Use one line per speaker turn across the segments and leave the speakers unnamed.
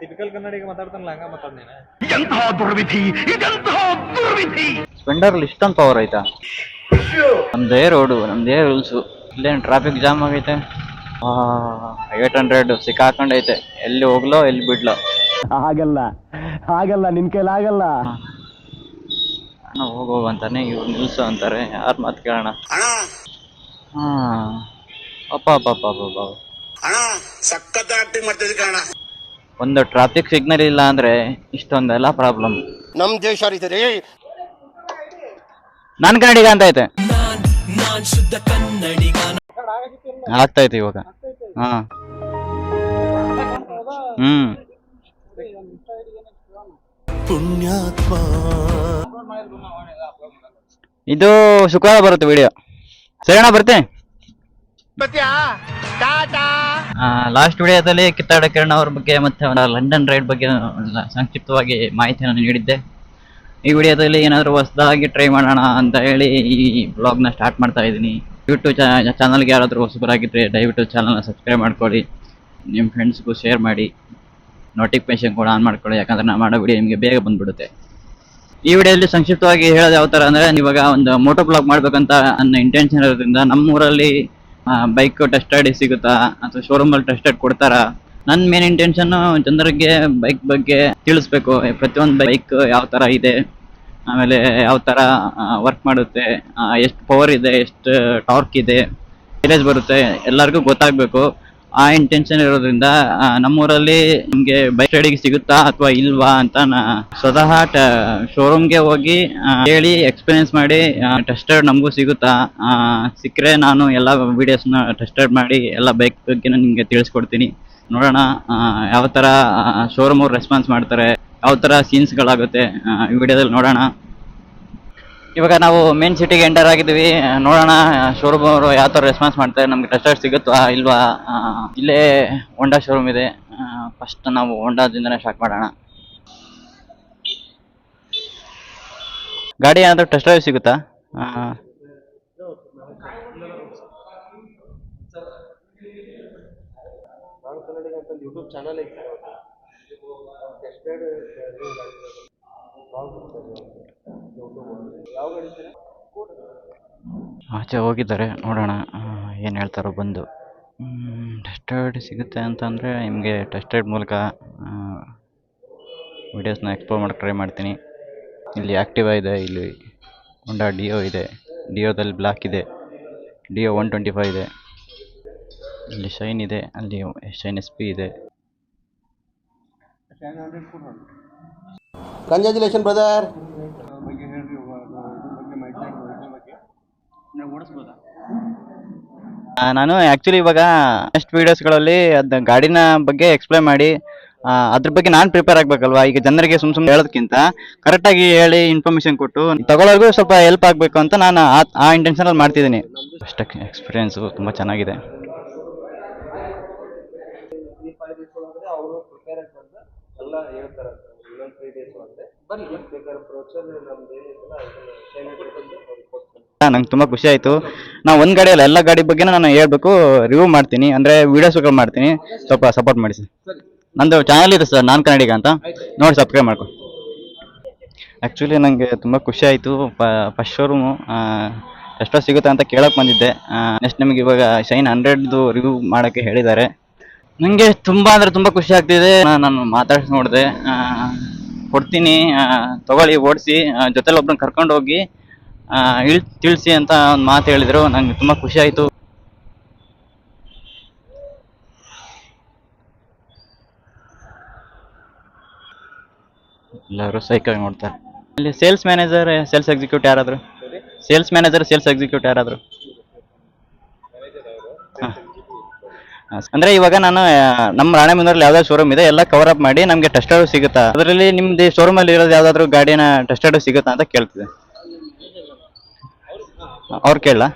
Typical ಕನ್ನಡಿಗ ಮಾತಾಡ್ತಾನಲ್ಲ ಹಂಗ ಮಾತಾಡ್ನೇನ.
Splendor ಇಷ್ಟೊಂದು power ಐತಾ? ನಮ್ದೇ ರೋಡು, ನಮ್ದೇ ರೂಲ್ಸು. ಇಲ್ಲೇನು ಟ್ರಾಫಿಕ್ ಜಾಮ್ ಆಗೈತೆ. 800 ಸಿಕ್ಕಾಕೊಂಡೈತೆ. ಎಲ್ಲಿ ಹೋಗ್ಲೋ ಎಲ್ಲಿ ಬಿಡ್ಲೋ.
ಆಗಲ್ಲ ನಿನ್ ಕೈಲಿ ಆಗಲ್ಲ.
ನಾನು ಹೋಗೋ ಅಂತಾನೆ, ಇವ್ರು ನಿಲ್ಸು ಅಂತಾರೆ. ಯಾರು ಮಾತು ಕೇಳೋಣ? ಹಾ ಅಪ್ಪ ಅಪ್ಪ ಅಪ್ಪ ಅಪ್ಪ
ಸಖತ್ ಆಕ್ಟಿಂಗ್ ಮಾಡ್ತಿದ್ದೆ ಕಾರಣ.
ಒಂದು ಟ್ರಾಫಿಕ್ ಸಿಗ್ನಲ್ ಇಲ್ಲ ಅಂದ್ರೆ ಇಷ್ಟೊಂದೆಲ್ಲ ಪ್ರಾಬ್ಲಮ್.
ನಮ್ ದೇಶ ರೀ
ನಾನ್ ಕನ್ನಡಿಗ ಅಂತ ಐತೆ. ಆಗ್ತೈತೆ ಇವಾಗ. ಹಾ
ಪುಣ್ಯಾತ್ಮ.
ಇದು ಶುಕ್ರವಾರ ಬರುತ್ತೆ ವಿಡಿಯೋ. ಸರಿನಾ, ಬರ್ತೆ. ಲಾಸ್ಟ್ ವಿಡಿಯೋದಲ್ಲಿ ಕಿತ್ತಾಡ ಕಿರಣ್ ಅವ್ರ ಬಗ್ಗೆ ಮತ್ತೆ ಅವರ ಲಂಡನ್ ರೈಡ್ ಬಗ್ಗೆ ಸಂಕ್ಷಿಪ್ತವಾಗಿ ಮಾಹಿತಿಯನ್ನು ನೀಡಿದ್ದೆ. ಈ ವಿಡಿಯೋದಲ್ಲಿ ಏನಾದರೂ ಹೊಸದಾಗಿ ಟ್ರೈ ಮಾಡೋಣ ಅಂತ ಹೇಳಿ ಈ ಬ್ಲಾಗ್ನ ಸ್ಟಾರ್ಟ್ ಮಾಡ್ತಾ ಇದ್ದೀನಿ. ಯೂಟ್ಯೂಬ್ ಚಾನಲ್ಗೆ ಯಾರಾದರೂ ಹೊಸಬರಾಗಿದ್ದರೆ ದಯವಿಟ್ಟು ಚಾನಲ್ನ ಸಬ್ಸ್ಕ್ರೈಬ್ ಮಾಡ್ಕೊಳ್ಳಿ, ನಿಮ್ಮ ಫ್ರೆಂಡ್ಸ್ಗೂ ಶೇರ್ ಮಾಡಿ, ನೋಟಿಫಿಕೇಶನ್ ಕೂಡ ಆನ್ ಮಾಡ್ಕೊಳ್ಳಿ. ಯಾಕಂದರೆ ನಾನು ಮಾಡೋ ವಿಡಿಯೋ ನಿಮಗೆ ಬೇಗ ಬಂದ್ಬಿಡುತ್ತೆ. ಈ ವಿಡಿಯೋದಲ್ಲಿ ಸಂಕ್ಷಿಪ್ತವಾಗಿ ಹೇಳೋದು ಯಾವ ಥರ ಅಂದರೆ, ಇವಾಗ ಒಂದು ಮೋಟೋ ಬ್ಲಾಗ್ ಮಾಡಬೇಕಂತ ನನ್ನ ಇಂಟೆನ್ಷನ್ ಇರೋದ್ರಿಂದ ನಮ್ಮೂರಲ್ಲಿ ಬೈಕ್ ಟೆಸ್ಟ್ ರೈಡ್ ಸಿಗುತ್ತಾ ಅಥವಾ ಶೋರೂಮಲ್ಲಿ ಟೆಸ್ಟ್ ರೈಡ್ ಕೊಡ್ತಾರಾ? ನನ್ನ ಮೇನ್ ಇಂಟೆನ್ಷನ್ನು ಜನರಿಗೆ ಬೈಕ್ ಬಗ್ಗೆ ತಿಳಿಸ್ಬೇಕು. ಪ್ರತಿಯೊಂದು ಬೈಕ್ ಯಾವ ಥರ ಇದೆ, ಆಮೇಲೆ ಯಾವ ಥರ ವರ್ಕ್ ಮಾಡುತ್ತೆ, ಎಷ್ಟು ಪವರ್ ಇದೆ, ಎಷ್ಟು ಟಾರ್ಕ್ ಇದೆ, ಮೈಲೇಜ್ ಬರುತ್ತೆ, ಎಲ್ಲರಿಗೂ ಗೊತ್ತಾಗಬೇಕು. ಆ ಇಂಟೆನ್ಷನ್ ಇರೋದ್ರಿಂದ ನಮ್ಮೂರಲ್ಲಿ ನಿಮಗೆ ಬೈಕ್ ರೈಡಿಗೆ ಸಿಗುತ್ತಾ ಅಥವಾ ಇಲ್ವಾ ಅಂತ ಸ್ವತಃ ಶೋರೂಮ್ಗೆ ಹೋಗಿ ಹೇಳಿ ಎಕ್ಸ್ಪೀರಿಯನ್ಸ್ ಮಾಡಿ ಟೆಸ್ಟ್ ರೈಡ್ ನಮಗೂ ಸಿಗುತ್ತಾ, ಸಿಕ್ಕರೆ ನಾನು ಎಲ್ಲ ವೀಡಿಯೋಸ್ನ ಟೆಸ್ಟ್ ರೈಡ್ ಮಾಡಿ ಎಲ್ಲ ಬೈಕ್ ಬಗ್ಗೆ ನಿಮಗೆ ತಿಳಿಸ್ಕೊಡ್ತೀನಿ. ನೋಡೋಣ ಯಾವ ಥರ ಶೋರೂಮ್ ಅವ್ರು ರೆಸ್ಪಾನ್ಸ್ ಮಾಡ್ತಾರೆ, ಯಾವ ಥರ ಸೀನ್ಸ್ಗಳಾಗುತ್ತೆ ಈ ವಿಡಿಯೋದಲ್ಲಿ ನೋಡೋಣ. ಇವಾಗ ನಾವು ಮೇನ್ ಸಿಟಿಗೆ ಎಂಟರ್ ಆಗಿದ್ದೀವಿ. ನೋಡೋಣ ಶೋರೂಮ್ ಅವರು ಯಾವ ಥರ ರೆಸ್ಪಾನ್ಸ್ ಮಾಡ್ತಾರೆ, ನಮ್ಗೆ ಟೆಸ್ಟ್ ರೈಡ್ ಸಿಗುತ್ತಾ ಇಲ್ವಾ. ಇಲ್ಲೇ ಹೋಂಡಾ ಶೋರೂಮ್ ಇದೆ. ಫಸ್ಟ್ ನಾವು ಹೋಂಡಾದಿಂದನೇ ಸ್ಟಾರ್ಟ್ ಮಾಡೋಣ. ಗಾಡಿ ಏನಾದರೂ ಟೆಸ್ಟ್ ರೈಡ್ ಸಿಗುತ್ತಾ?
ಯೂಟ್ಯೂಬ್ ಚಾನಲ್ ಐತೆ, ಟೆಸ್ಟ್ ರೈಡ್ ಯಾವ ಗಾಡಿ ಸರ್?
ಆಚೆ ಹೋಗಿದ್ದಾರೆ, ನೋಡೋಣ ಏನು ಹೇಳ್ತಾರೋ ಬಂದು. ಟೆಸ್ಟ್ ರೈಡ್ ಸಿಗುತ್ತೆ ಅಂತಂದರೆ ನಿಮಗೆ ಟೆಸ್ಟ್ ರೈಡ್ ಮೂಲಕ ವೀಡಿಯೋಸ್ನ ಎಕ್ಸ್ಪ್ಲೋರ್ ಮಾಡೋಕ್ಕೆ ಟ್ರೈ ಮಾಡ್ತೀನಿ. ಇಲ್ಲಿ ಆ್ಯಕ್ಟಿವಾ ಇದೆ, ಇಲ್ಲಿ ಹೋಂಡಾ ಡಿಯೋ ಇದೆ, ಡಿಯೋದಲ್ಲಿ ಬ್ಲ್ಯಾಕ್ ಇದೆ, ಡಿಯೋ 125 ಇದೆ, ಇಲ್ಲಿ ಶೈನ್ ಇದೆ, ಅಲ್ಲಿ ಶೈನ್ SP ಇದೆ.
Congratulation brother.
ನಾನು ಆ್ಯಕ್ಚುಲಿ ಇವಾಗ ನೆಕ್ಸ್ಟ್ ವೀಡಿಯೋಸ್ಗಳಲ್ಲಿ ಅದು ಗಾಡಿನ ಬಗ್ಗೆ ಎಕ್ಸ್ಪ್ಲೈನ್ ಮಾಡಿ ಅದ್ರ ಬಗ್ಗೆ ನಾನು ಪ್ರಿಪೇರ್ ಆಗಬೇಕಲ್ವಾ. ಈಗ ಜನರಿಗೆ ಸುಮ್ಮನೆ ಹೇಳೋದಕ್ಕಿಂತ ಕರೆಕ್ಟಾಗಿ ಹೇಳಿ ಇನ್ಫಾರ್ಮೇಷನ್ ಕೊಟ್ಟು ತಗೊಳ್ಳೋರ್ಗೂ ಸ್ವಲ್ಪ ಹೆಲ್ಪ್ ಆಗಬೇಕು ಅಂತ ನಾನು ಆ ಇಂಟೆನ್ಷನಲ್ಲಿ ಮಾಡ್ತಿದ್ದೀನಿ. ಅಷ್ಟಕ್ಕೆ ಎಕ್ಸ್ಪೀರಿಯೆನ್ಸು ತುಂಬ ಚೆನ್ನಾಗಿದೆ.
ಎಲ್ಲ ಹೇಳ್ತಾರೆ ಇನ್ನೊಂದು 3 days ಅಂದರೆ ಬನ್ನಿ ಬೇಕಾದ್ರೆ ಪ್ರೋಚರ್ ನಮ್ದು ಏನಿಲ್ಲ
ನಂಗೆ ತುಂಬ ಖುಷಿ ಆಯಿತು. ನಾನು ಒಂದು ಗಾಡಿ ಅಲ್ಲ, ಎಲ್ಲ ಗಾಡಿ ಬಗ್ಗೆ ನಾನು ಹೇಳ್ಬೇಕು, ರಿವ್ಯೂ ಮಾಡ್ತೀನಿ, ಅಂದರೆ ವೀಡಿಯೋಸ್ಗಳು ಮಾಡ್ತೀನಿ. ಸ್ವಲ್ಪ ಸಪೋರ್ಟ್ ಮಾಡಿ ಸರ್. ನಂದು ಚಾನಲ್ ಇದೆ ಸರ್, ನಾನ್ ಕನ್ನಡಿಗ ಅಂತ, ನೋಡಿ ಸಬ್ಸ್ಕ್ರೈಬ್ ಮಾಡ್ಕೊ. ಆ್ಯಕ್ಚುಲಿ ನನಗೆ ತುಂಬ ಖುಷಿ ಆಯಿತು. ಫಸ್ಟ್ ಶೋರೂಮು ಎಷ್ಟೋ ಸಿಗುತ್ತೆ ಅಂತ ಕೇಳೋಕ್ಕೆ ಬಂದಿದ್ದೆ. ನೆಕ್ಸ್ಟ್ ನಮಗೆ ಇವಾಗ ಶೈನ್ 100ದು ರಿವ್ಯೂ ಮಾಡೋಕ್ಕೆ ಹೇಳಿದ್ದಾರೆ. ನನಗೆ ತುಂಬ ಅಂದರೆ ತುಂಬ ಖುಷಿ ಆಗ್ತಿದೆ. ನಾನು ಮಾತಾಡ್ಸಿ ನೋಡಿದೆ, ಕೊಡ್ತೀನಿ, ತೊಗೊಳ್ಳಿ, ಓಡಿಸಿ, ಜೊತೆಲಿ ಒಬ್ಬರನ್ನ ಕರ್ಕೊಂಡು ಹೋಗಿ ತಿಳಿಸಿ ಅಂತ ಒಂದು ಮಾತು ಹೇಳಿದರು. ನಂಗೆ ತುಂಬ ಖುಷಿ ಆಯಿತು. ಎಲ್ಲರೂ ಸೈಕಲ್ ನೋಡ್ತಾರೆ. ಇಲ್ಲಿ ಸೇಲ್ಸ್ ಮ್ಯಾನೇಜರ್, ಸೇಲ್ಸ್ ಎಕ್ಸಿಕ್ಯೂಟಿವ್ ಯಾರಾದರೂ? ಸೇಲ್ಸ್ ಮ್ಯಾನೇಜರ್, ಸೇಲ್ಸ್ ಎಕ್ಸಿಕ್ಯೂಟಿವ್ ಯಾರಾದರೂ? ಹಾಂ, ಅಂದರೆ ಇವಾಗ ನಾನು ನಮ್ಮ ರಾಣೆಬೆನ್ನೂರಲ್ಲಿ ಯಾವ್ದಾದ್ರು ಶೋರೂಮ್ ಇದೆ, ಎಲ್ಲ ಕವರ್ ಅಪ್ ಮಾಡಿ ನಮಗೆ ಟೆಸ್ಟ್ ರೈಡ್ ಸಿಗುತ್ತಾ, ಅದರಲ್ಲಿ ನಿಮ್ಮದು ಶೋರೂಮಲ್ಲಿ ಇರೋದು ಯಾವುದಾದ್ರೂ ಗಾಡಿನ ಟೆಸ್ಟ್ ರೈಡ್ ಸಿಗುತ್ತಾ ಅಂತ ಕೇಳ್ತಿದೆ. ಅವ್ರು ಕೇಳಲ್ಲ?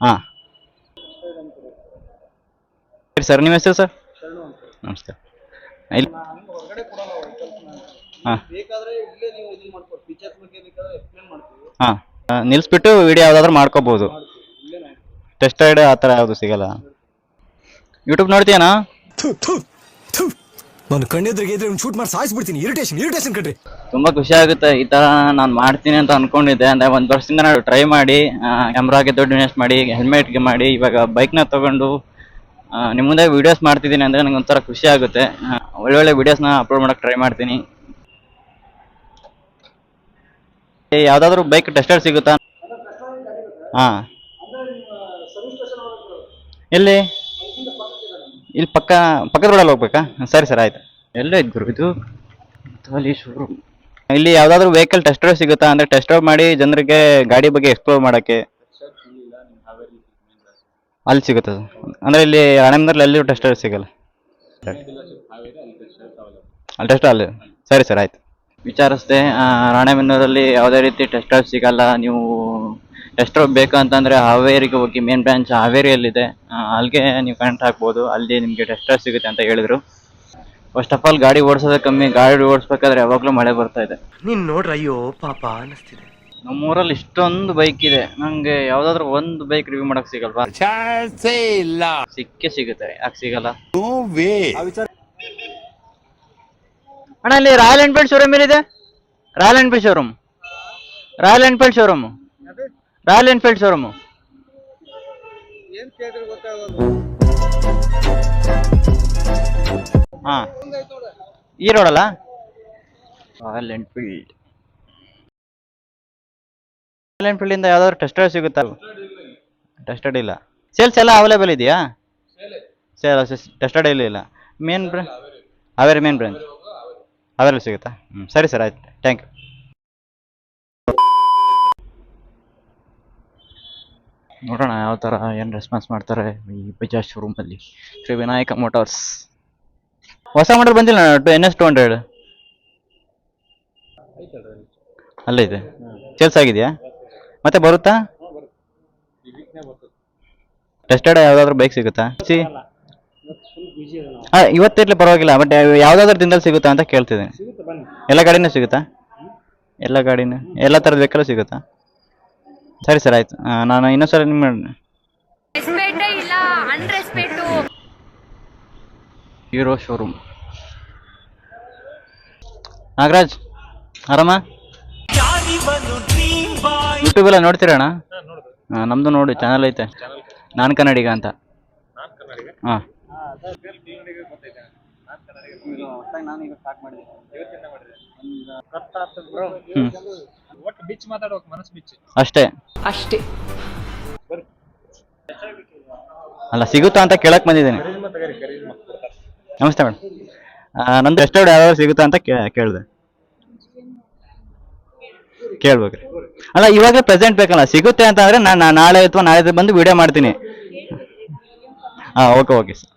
ಹಾಂ ಸರ್, ನಿಮ್ಮ ಹೆಸರು ಸರ್? ನಮಸ್ತೆ. ಇಲ್ಲಿ ಹಾಂ ಹಾಂ ನಿಲ್ಲಿಸ್ಬಿಟ್ಟು ವಿಡಿಯೋ ಯಾವುದಾದ್ರೂ ಮಾಡ್ಕೋಬೋದು. ಟೆಸ್ಟ್ ರೈಡ್ ಆ ಥರ ಯಾವುದು ಸಿಗಲ್ಲ. ಯೂಟ್ಯೂಬ್ ನೋಡ್ತೀಯನಾ?
ನಾನು ಕಣ್ಣೆದ್ರಿಗೆ ಇದ್ರೆ ಶೂಟ್ ಮಾಡಿ ಸಾಯಿಸ್ಬಿಡ್ತೀನಿ. ಇರಿಟೇಷನ್ ಕಣ್ರಿ.
ತುಂಬಾ ಖುಷಿ ಆಗುತ್ತೆ ಈ ತರ ನಾನು ಮಾಡ್ತೀನಿ ಅಂತ ಅನ್ಕೊಂಡಿದ್ದೆ. ಅಂದ್ರೆ ಒಂದ್ ವರ್ಷದಿಂದ ನಾನು ಟ್ರೈ ಮಾಡಿ ಕ್ಯಾಮ್ರಾಗೆ ದುಡ್ಡು ಇನ್ವೆಸ್ಟ್ ಮಾಡಿ ಹೆಲ್ಮೆಟ್ಗೆ ಮಾಡಿ ಇವಾಗ ಬೈಕ್ನ ತಗೊಂಡು ನಿಮ್ಮ ಮುಂದೆ ವಿಡಿಯೋಸ್ ಮಾಡ್ತಿದ್ದೀನಿ ಅಂದ್ರೆ ನಂಗೆ ಒಂಥರ ಖುಷಿ ಆಗುತ್ತೆ. ಒಳ್ಳೊಳ್ಳೆ ವಿಡಿಯೋಸ್ನ ಅಪ್ಲೋಡ್ ಮಾಡಕ್ ಟ್ರೈ ಮಾಡ್ತೀನಿ. ಯಾವ್ದಾದ್ರು ಬೈಕ್ ಟೆಸ್ಟರ್ ಸಿಗುತ್ತಾ? ಹಾ, ಎಲ್ಲಿ? ಇಲ್ಲಿ ಪಕ್ಕದ ರೋಡಲ್ಲಿ ಹೋಗ್ಬೇಕಾ? ಸರಿ ಸರ್, ಆಯ್ತು. ಎಲ್ಲೇ ಇದ್ ಗುರು ಇದು? ಶೋರೂಮ್. ಇಲ್ಲಿ ಯಾವ್ದಾದ್ರು ವೆಹಿಕಲ್ ಟೆಸ್ಟ್ ಡ್ರೈವ್ ಸಿಗುತ್ತಾ? ಅಂದ್ರೆ ಟೆಸ್ಟ್ ಡ್ರೈವ್ ಮಾಡಿ ಜನರಿಗೆ ಗಾಡಿ ಬಗ್ಗೆ ಎಕ್ಸ್ಪ್ಲೋರ್ ಮಾಡಕ್ಕೆ. ಅಲ್ಲಿ ಸಿಗುತ್ತೆ ಅಂದ್ರೆ ಇಲ್ಲಿ ರಾಣೆಬೆನ್ನೂರಲ್ಲಿ ಎಲ್ಲಿ ಟೆಸ್ಟ್ ಡ್ರೈವ್ ಸಿಗಲ್ಲ. ಅಲ್ಲಿ ಟೆಸ್ಟ್ ಅಲ್ಲಿ ಸರಿ ಸರ್, ಆಯ್ತು. ವಿಚಾರಿಸ್ದೆ, ರಾಣೆಬೆನ್ನೂರಲ್ಲಿ ಯಾವುದೇ ರೀತಿ ಟೆಸ್ಟ್ ಡ್ರೈವ್ ಸಿಗಲ್ಲ. ನೀವು ಟೆಸ್ಟ್ ಡ್ರೈವ್ ಬೇಕು ಅಂತಂದ್ರೆ ಹಾವೇರಿಗೆ ಹೋಗಿ, ಮೇನ್ ಬ್ರಾಂಚ್ ಹಾವೇರಿಯಲ್ಲಿದೆ, ಅಲ್ಲಿಗೆ ನೀವು ಕನೆಕ್ಟ್ ಹಾಕ್ಬೋದು. ಅಲ್ಲಿ ನಿಮಗೆ ಟೆಸ್ಟ್ ಡ್ರೈವ್ ಸಿಗುತ್ತೆ ಅಂತ ಹೇಳಿದ್ರು. ಫಸ್ಟ್ ಆಫ್ ಆಲ್ ಗಾಡಿ ಓಡಿಸೋದೇ ಕಮ್ಮಿ. ಗಾಡಿ ಓಡಿಸ್ಬೇಕಾದ್ರೆ ಯಾವಾಗಲೂ ಮಳೆ ಬರ್ತಾ ಇದೆ.
ನೀನ್ ನೋಡ್ರ ಅಯ್ಯೋ ಪಾಪ ಅನಿಸ್ತಿದೆ.
ನಮ್ಮೂರಲ್ಲಿ ಇಷ್ಟೊಂದು ಬೈಕ್ ಇದೆ, ನಂಗೆ ಯಾವ್ದಾದ್ರು ಒಂದು ಬೈಕ್ ರಿವ್ಯೂ ಮಾಡಕ್ ಸಿಗಲ್ವಾ? ಸಿಕ್ಕೇ ಸಿಗುತ್ತೆ, ಯಾಕೆ ಸಿಗಲ್ಲ? ಅಣ್ಣ ಇಲ್ಲಿ ರಾಯಲ್ ಎನ್ಫೀಲ್ಡ್ ಶೋರೂಮ್ ಇದೆ. Royal Enfield showroom, Royal Enfield showroom, Royal Enfield showroom. ಹಾ, ಈ ರೋಡಲ್ಲ? Royal Enfield. ರಾಯಲ್ ಎನ್ಫೀಲ್ಡ್ ಇಂದ ಯಾವ್ದಾದ್ರು ಟೆಸ್ಟರ್ ಸಿಗುತ್ತಾ? ಟೆಸ್ಟೆಡ್ ಇಲ್ಲ. ಸೇಲ್ಸ್ ಎಲ್ಲ ಅವೈಲೇಬಲ್ ಇದೆಯಾ? ಟೆಸ್ಟೆಡ್ ಇಲ್ಲ. Main branch Haveri, main branch Haveri ಸಿಗುತ್ತಾ? ಸರಿ ಸರ್, ಆಯ್ತು, ಥ್ಯಾಂಕ್ ಯು. ನೋಡೋಣ ಯಾವ ಥರ ಏನು ರೆಸ್ಪಾನ್ಸ್ ಮಾಡ್ತಾರೆ ಈ ಬಜಾಜ್ ಶೋರೂಮಲ್ಲಿ. ಶ್ರೀ ವಿನಾಯಕ ಮೋಟಾರ್ಸ್. ಹೊಸ ಮಾಡಲ್ ಬಂದಿಲ್ಲ NS200 ಅಲ್ಲೇ ಇದೆ. ಸೇಲ್ಸ್ ಆಗಿದೆಯಾ? ಮತ್ತೆ ಬರುತ್ತಾ? ಟೆಸ್ಟೆಡ್ ಯಾವ್ದಾದ್ರು ಬೈಕ್ ಸಿಗುತ್ತಾ? ಇವತ್ತಿರ್ಲಿ ಪರವಾಗಿಲ್ಲ, ಬಟ್ ಯಾವ್ದಾದ್ರು ದಿನದಲ್ಲಿ ಸಿಗುತ್ತಾ ಅಂತ ಕೇಳ್ತಿದ್ದೀನಿ. ಎಲ್ಲ ಗಾಡಿನೂ ಸಿಗುತ್ತಾ? ಎಲ್ಲ ಗಾಡಿನೂ, ಎಲ್ಲ ಥರದ ವೆಹಿಕಲ್ ಸಿಗುತ್ತಾ? ಸರಿ ಸರ್, ಆಯ್ತು. ನಾನು ಇನ್ನೊಂದ್ಸಲ ನಿಮ್ಮ ಹೀರೋ ಶೋರೂಮ್. ನಾಗರಾಜ್ ಆರಾಮ? ಯೂಟ್ಯೂಬ್ ಎಲ್ಲ ನೋಡ್ತೀರಣ್ಣ? ನಮ್ದು ನೋಡಿ, ಚಾನಲ್ ಐತೆ, ನಾನ್ ಕನ್ನಡಿಗ ಅಂತ. ಹಾಂ, ಅಷ್ಟೇ ಅಲ್ಲ, ಸಿಗುತ್ತಾ ಅಂತ ಕೇಳಕ್ ಬಂದಿದ್ದೀನಿ. ನಮಸ್ತೆ ಮೇಡಮ್, ನಂದು ಟೆಸ್ಟೆಡ್ ಯಾವ್ದಾದ್ರು ಸಿಗುತ್ತಾ ಅಂತ ಕೇಳಿದೆ. ಕೇಳ್ಬೇಕ್ರಿ. ಅಲ್ಲ, ಇವಾಗ ಪ್ರೆಸೆಂಟ್ ಬೇಕಲ್ಲ, ಸಿಗುತ್ತೆ ಅಂತ ಅಂದ್ರೆ ನಾನು ನಾಳೆ ಅಥವಾ ನಾಳೆ ಬಂದು ವಿಡಿಯೋ ಮಾಡ್ತೀನಿ. ಹಾಂ, ಓಕೆ ಸರ್.